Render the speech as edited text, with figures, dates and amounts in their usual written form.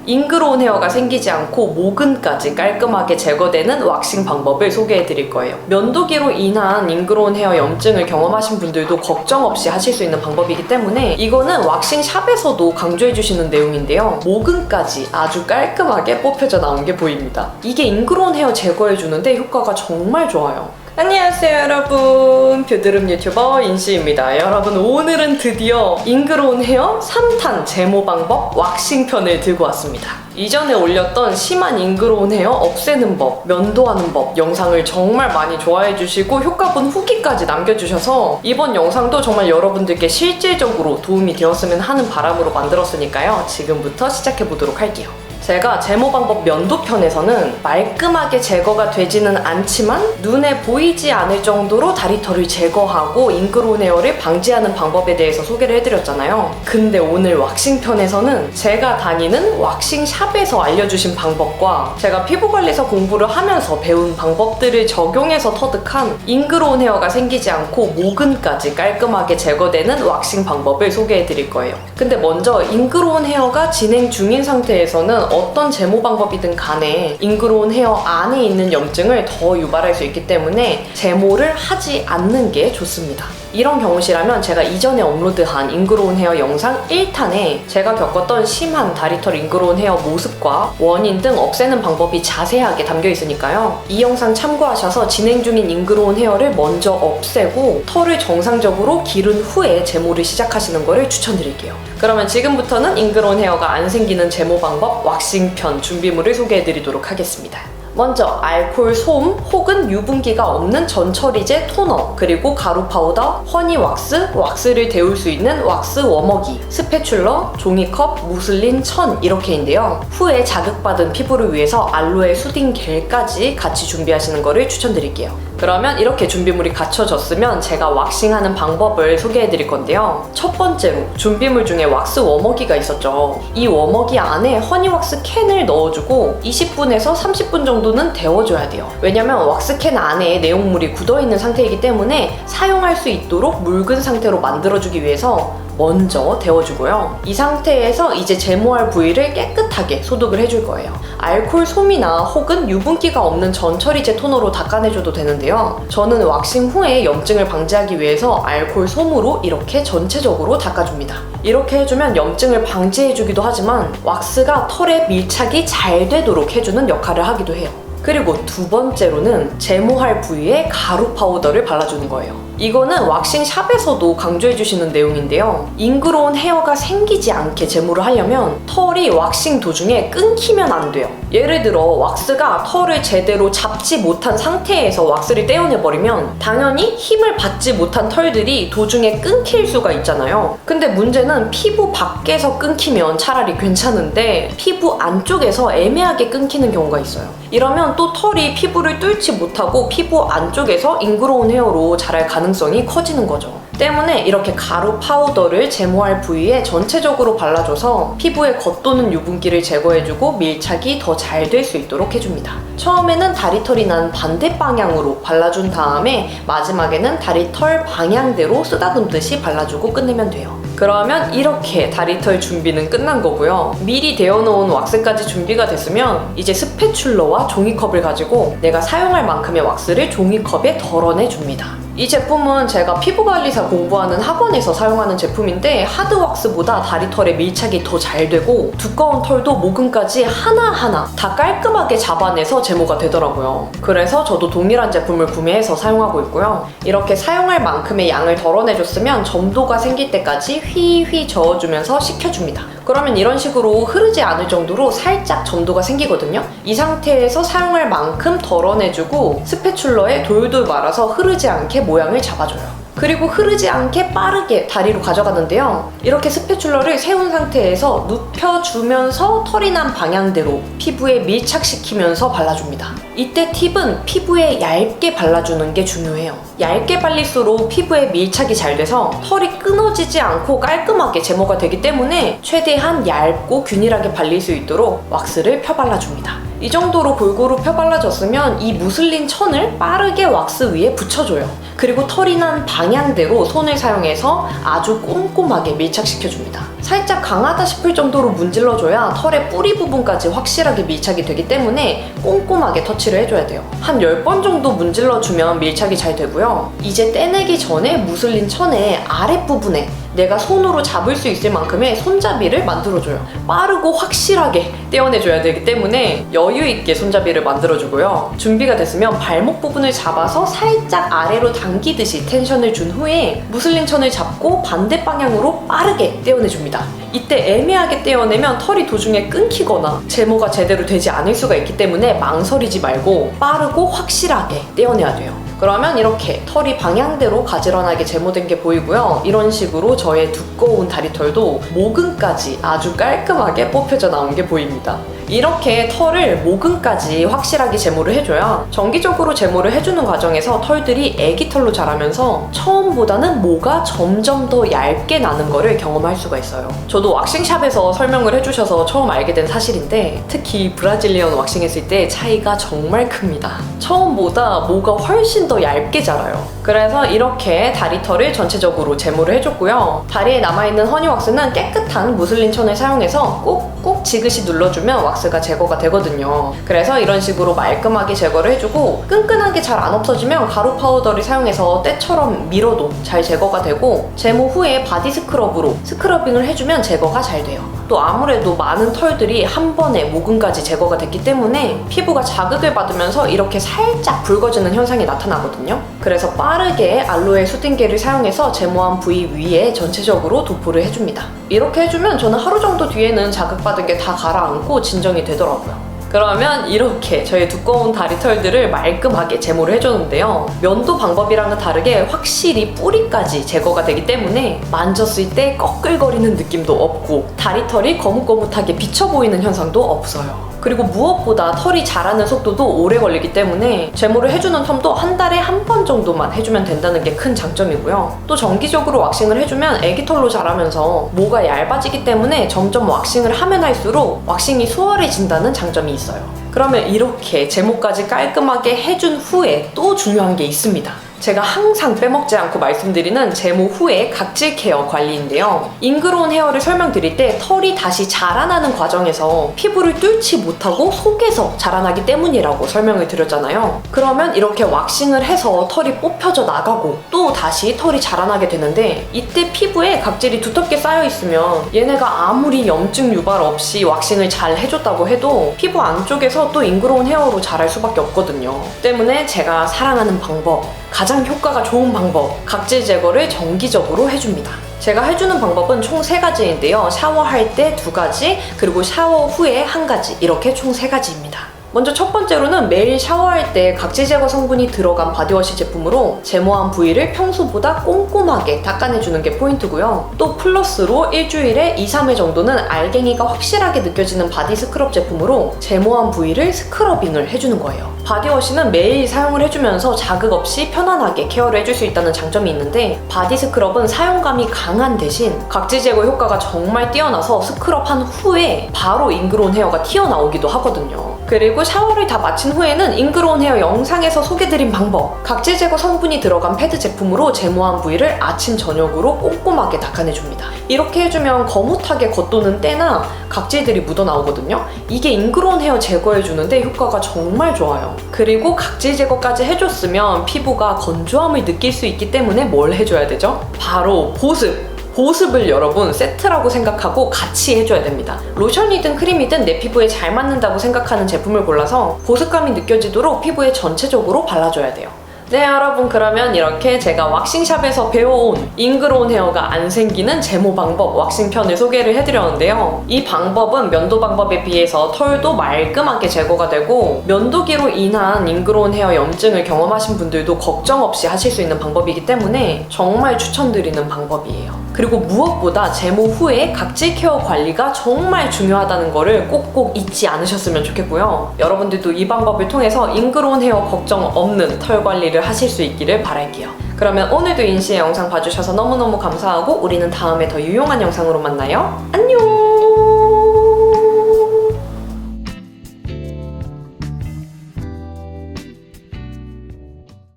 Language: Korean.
잉그로운 헤어가 생기지 않고 모근까지 깔끔하게 제거되는 왁싱 방법을 소개해드릴 거예요. 면도기로 인한 잉그로운 헤어 염증을 경험하신 분들도 걱정 없이 하실 수 있는 방법이기 때문에 이거는 왁싱샵에서도 강조해주시는 내용인데요. 모근까지 아주 깔끔하게 뽑혀져 나온 게 보입니다. 이게 잉그로운 헤어 제거해주는데 효과가 정말 좋아요. 안녕하세요 여러분, 뷰드름 유튜버 인씨입니다. 여러분, 오늘은 드디어 잉그로운 헤어 3탄 제모 방법 왁싱 편을 들고 왔습니다. 이전에 올렸던 심한 잉그로운 헤어 없애는 법, 면도하는 법 영상을 정말 많이 좋아해 주시고 효과본 후기까지 남겨주셔서 이번 영상도 정말 여러분들께 실질적으로 도움이 되었으면 하는 바람으로 만들었으니까요. 지금부터 시작해 보도록 할게요. 제가 제모 방법 면도 편에서는 말끔하게 제거가 되지는 않지만 눈에 보이지 않을 정도로 다리털을 제거하고 잉그로운 헤어를 방지하는 방법에 대해서 소개를 해드렸잖아요. 근데 오늘 왁싱 편에서는 제가 다니는 왁싱샵에서 알려주신 방법과 제가 피부관리사 공부를 하면서 배운 방법들을 적용해서 터득한 잉그로운 헤어가 생기지 않고 모근까지 깔끔하게 제거되는 왁싱 방법을 소개해드릴 거예요. 근데 먼저 잉그로운 헤어가 진행 중인 상태에서는 어떤 제모 방법이든 간에 잉그로운 헤어 안에 있는 염증을 더 유발할 수 있기 때문에 제모를 하지 않는 게 좋습니다. 이런 경우시라면 제가 이전에 업로드한 잉그로운 헤어 영상 1탄에 제가 겪었던 심한 다리털 잉그로운 헤어 모습과 원인 등 없애는 방법이 자세하게 담겨 있으니까요. 이 영상 참고하셔서 진행 중인 잉그로운 헤어를 먼저 없애고 털을 정상적으로 기른 후에 제모를 시작하시는 것을 추천드릴게요. 그러면 지금부터는 잉그로운 헤어가 안 생기는 제모 방법 왁싱편 준비물을 소개해드리도록 하겠습니다. 먼저 알코올 솜 혹은 유분기가 없는 전처리제 토너, 그리고 가루 파우더, 허니 왁스, 왁스를 데울 수 있는 왁스 워머기, 스패츌러, 종이컵, 무슬린, 천 이렇게인데요. 후에 자극받은 피부를 위해서 알로에 수딩 겔까지 같이 준비하시는 거를 추천드릴게요. 그러면 이렇게 준비물이 갖춰졌으면 제가 왁싱하는 방법을 소개해드릴 건데요. 첫 번째로 준비물 중에 왁스 워머기가 있었죠. 이 워머기 안에 허니 왁스 캔을 넣어주고 20분에서 30분 정도는 데워줘야 돼요. 왜냐면 왁스 캔 안에 내용물이 굳어있는 상태이기 때문에 사용할 수 있도록 묽은 상태로 만들어주기 위해서 먼저 데워주고요. 이 상태에서 이제 제모할 부위를 깨끗하게 소독을 해줄 거예요. 알코올 솜이나 혹은 유분기가 없는 전처리제 토너로 닦아내줘도 되는데요. 저는 왁싱 후에 염증을 방지하기 위해서 알코올 솜으로 이렇게 전체적으로 닦아줍니다. 이렇게 해주면 염증을 방지해주기도 하지만 왁스가 털에 밀착이 잘 되도록 해주는 역할을 하기도 해요. 그리고 두 번째로는 제모할 부위에 가루 파우더를 발라주는 거예요. 이거는 왁싱샵에서도 강조해주시는 내용인데요. 잉그로운 헤어가 생기지 않게 제모를 하려면 털이 왁싱 도중에 끊기면 안 돼요. 예를 들어 왁스가 털을 제대로 잡지 못한 상태에서 왁스를 떼어내버리면 당연히 힘을 받지 못한 털들이 도중에 끊길 수가 있잖아요. 근데 문제는 피부 밖에서 끊기면 차라리 괜찮은데 피부 안쪽에서 애매하게 끊기는 경우가 있어요. 이러면 또 털이 피부를 뚫지 못하고 피부 안쪽에서 잉그로운 헤어로 자랄 가능성이 커지는 거죠. 때문에 이렇게 가루 파우더를 제모할 부위에 전체적으로 발라줘서 피부에 겉도는 유분기를 제거해주고 밀착이 더 잘 될 수 있도록 해줍니다. 처음에는 다리털이 난 반대 방향으로 발라준 다음에 마지막에는 다리털 방향대로 쓰다듬듯이 발라주고 끝내면 돼요. 그러면 이렇게 다리털 준비는 끝난 거고요. 미리 데워놓은 왁스까지 준비가 됐으면 이제 스패츌러와 종이컵을 가지고 내가 사용할 만큼의 왁스를 종이컵에 덜어내줍니다. 이 제품은 제가 피부관리사 공부하는 학원에서 사용하는 제품인데 하드왁스보다 다리털에 밀착이 더 잘 되고 두꺼운 털도 모근까지 하나하나 다 깔끔하게 잡아내서 제모가 되더라고요. 그래서 저도 동일한 제품을 구매해서 사용하고 있고요. 이렇게 사용할 만큼의 양을 덜어내줬으면 점도가 생길 때까지 휘휘 저어주면서 식혀줍니다. 그러면 이런 식으로 흐르지 않을 정도로 살짝 점도가 생기거든요. 이 상태에서 사용할 만큼 덜어내주고 스패츌러에 돌돌 말아서 흐르지 않게 모양을 잡아줘요. 그리고 흐르지 않게 빠르게 다리로 가져가는데요. 이렇게 스패츌러를 세운 상태에서 눕혀주면서 털이 난 방향대로 피부에 밀착시키면서 발라줍니다. 이때 팁은 피부에 얇게 발라주는 게 중요해요. 얇게 발릴수록 피부에 밀착이 잘 돼서 털이 끊어지지 않고 깔끔하게 제모가 되기 때문에 최대한 얇고 균일하게 발릴 수 있도록 왁스를 펴발라줍니다. 이 정도로 골고루 펴발라졌으면 이 무슬린 천을 빠르게 왁스 위에 붙여줘요. 그리고 털이 난 방향대로 손을 사용해서 아주 꼼꼼하게 밀착시켜줍니다. 살짝 강하다 싶을 정도로 문질러줘야 털의 뿌리 부분까지 확실하게 밀착이 되기 때문에 꼼꼼하게 터치를 해줘야 돼요. 한 10번 정도 문질러주면 밀착이 잘 되고요. 이제 떼내기 전에 무슬린 천의 아랫부분에 내가 손으로 잡을 수 있을 만큼의 손잡이를 만들어줘요. 빠르고 확실하게 떼어내줘야 되기 때문에 여유있게 손잡이를 만들어주고요. 준비가 됐으면 발목 부분을 잡아서 살짝 아래로 당기듯이 텐션을 준 후에 무슬린 천을 잡고 반대 방향으로 빠르게 떼어내줍니다. 이때 애매하게 떼어내면 털이 도중에 끊기거나 제모가 제대로 되지 않을 수가 있기 때문에 망설이지 말고 빠르고 확실하게 떼어내야 돼요. 그러면 이렇게 털이 방향대로 가지런하게 제모된 게 보이고요. 이런 식으로 저의 두꺼운 다리털도 모근까지 아주 깔끔하게 뽑혀져 나온 게 보입니다. 이렇게 털을 모근까지 확실하게 제모를 해줘야 정기적으로 제모를 해주는 과정에서 털들이 애기 털로 자라면서 처음보다는 모가 점점 더 얇게 나는 거를 경험할 수가 있어요. 저도 왁싱샵에서 설명을 해주셔서 처음 알게 된 사실인데 특히 브라질리언 왁싱 했을 때 차이가 정말 큽니다. 처음보다 모가 훨씬 더 얇게 자라요. 그래서 이렇게 다리털을 전체적으로 제모를 해줬고요. 다리에 남아있는 허니왁스는 깨끗한 무슬린 천을 사용해서 꾹꾹 지그시 눌러주면 왁스가 제거가 되거든요. 그래서 이런 식으로 말끔하게 제거를 해주고 끈끈하게 잘 안 없어지면 가루 파우더를 사용해서 때처럼 밀어도 잘 제거가 되고 제모 후에 바디 스크럽으로 스크러빙을 해주면 제거가 잘 돼요. 또 아무래도 많은 털들이 한 번에 모근까지 제거가 됐기 때문에 피부가 자극을 받으면서 이렇게 살짝 붉어지는 현상이 나타나거든요. 그래서 빠르게 알로에 수딩게를 사용해서 제모한 부위 위에 전체적으로 도포를 해줍니다. 이렇게 해주면 저는 하루 정도 뒤에는 자극받은 게 다 가라앉고 진정이 되더라고요. 그러면 이렇게 저의 두꺼운 다리털들을 말끔하게 제모를 해줬는데요. 면도 방법이랑은 다르게 확실히 뿌리까지 제거가 되기 때문에 만졌을 때 꺼끌거리는 느낌도 없고 다리털이 거뭇거뭇하게 비쳐 보이는 현상도 없어요. 그리고 무엇보다 털이 자라는 속도도 오래 걸리기 때문에 제모를 해주는 텀도 한 달에 한 번 정도만 해주면 된다는 게 큰 장점이고요. 또 정기적으로 왁싱을 해주면 애기 털로 자라면서 모가 얇아지기 때문에 점점 왁싱을 하면 할수록 왁싱이 수월해진다는 장점이 있어요. 그러면 이렇게 제모까지 깔끔하게 해준 후에 또 중요한 게 있습니다. 제가 항상 빼먹지 않고 말씀드리는 제모 후의 각질 케어 관리인데요. 잉그로운 헤어를 설명드릴 때 털이 다시 자라나는 과정에서 피부를 뚫지 못하고 속에서 자라나기 때문이라고 설명을 드렸잖아요. 그러면 이렇게 왁싱을 해서 털이 뽑혀져 나가고 또 다시 털이 자라나게 되는데 이때 피부에 각질이 두텁게 쌓여있으면 얘네가 아무리 염증 유발 없이 왁싱을 잘 해줬다고 해도 피부 안쪽에서 또 잉그로운 헤어로 자랄 수밖에 없거든요. 때문에 제가 사랑하는 방법, 가장 효과가 좋은 방법, 각질 제거를 정기적으로 해줍니다. 제가 해주는 방법은 총 3가지인데요. 샤워할 때 2가지, 그리고 샤워 후에 1가지, 이렇게 총 3가지입니다. 먼저 첫 번째로는 매일 샤워할 때 각질 제거 성분이 들어간 바디워시 제품으로 제모한 부위를 평소보다 꼼꼼하게 닦아내주는 게 포인트고요. 또 플러스로 일주일에 2-3회 정도는 알갱이가 확실하게 느껴지는 바디 스크럽 제품으로 제모한 부위를 스크러빙을 해주는 거예요. 바디워시는 매일 사용을 해주면서 자극 없이 편안하게 케어를 해줄 수 있다는 장점이 있는데 바디 스크럽은 사용감이 강한 대신 각질 제거 효과가 정말 뛰어나서 스크럽한 후에 바로 잉그로운 헤어가 튀어나오기도 하거든요. 그리고 샤워를 다 마친 후에는 잉그로운 헤어 영상에서 소개드린 방법, 각질 제거 성분이 들어간 패드 제품으로 제모한 부위를 아침 저녁으로 꼼꼼하게 닦아내줍니다. 이렇게 해주면 거뭇하게 겉도는 때나 각질들이 묻어나오거든요. 이게 잉그로운 헤어 제거해주는데 효과가 정말 좋아요. 그리고 각질 제거까지 해줬으면 피부가 건조함을 느낄 수 있기 때문에 뭘 해줘야 되죠? 바로 보습! 보습을 여러분 세트라고 생각하고 같이 해줘야 됩니다. 로션이든 크림이든 내 피부에 잘 맞는다고 생각하는 제품을 골라서 보습감이 느껴지도록 피부에 전체적으로 발라줘야 돼요. 네 여러분, 그러면 이렇게 제가 왁싱샵에서 배워온 잉그로운 헤어가 안 생기는 제모 방법 왁싱편을 소개를 해드렸는데요. 이 방법은 면도 방법에 비해서 털도 말끔하게 제거가 되고 면도기로 인한 잉그로운 헤어 염증을 경험하신 분들도 걱정 없이 하실 수 있는 방법이기 때문에 정말 추천드리는 방법이에요. 그리고 무엇보다 제모 후에 각질 케어 관리가 정말 중요하다는 거를 꼭꼭 잊지 않으셨으면 좋겠고요. 여러분들도 이 방법을 통해서 잉그로운 헤어 걱정 없는 털 관리를 하실 수 있기를 바랄게요. 그러면 오늘도 인시의 영상 봐주셔서 너무너무 감사하고 우리는 다음에 더 유용한 영상으로 만나요. 안녕!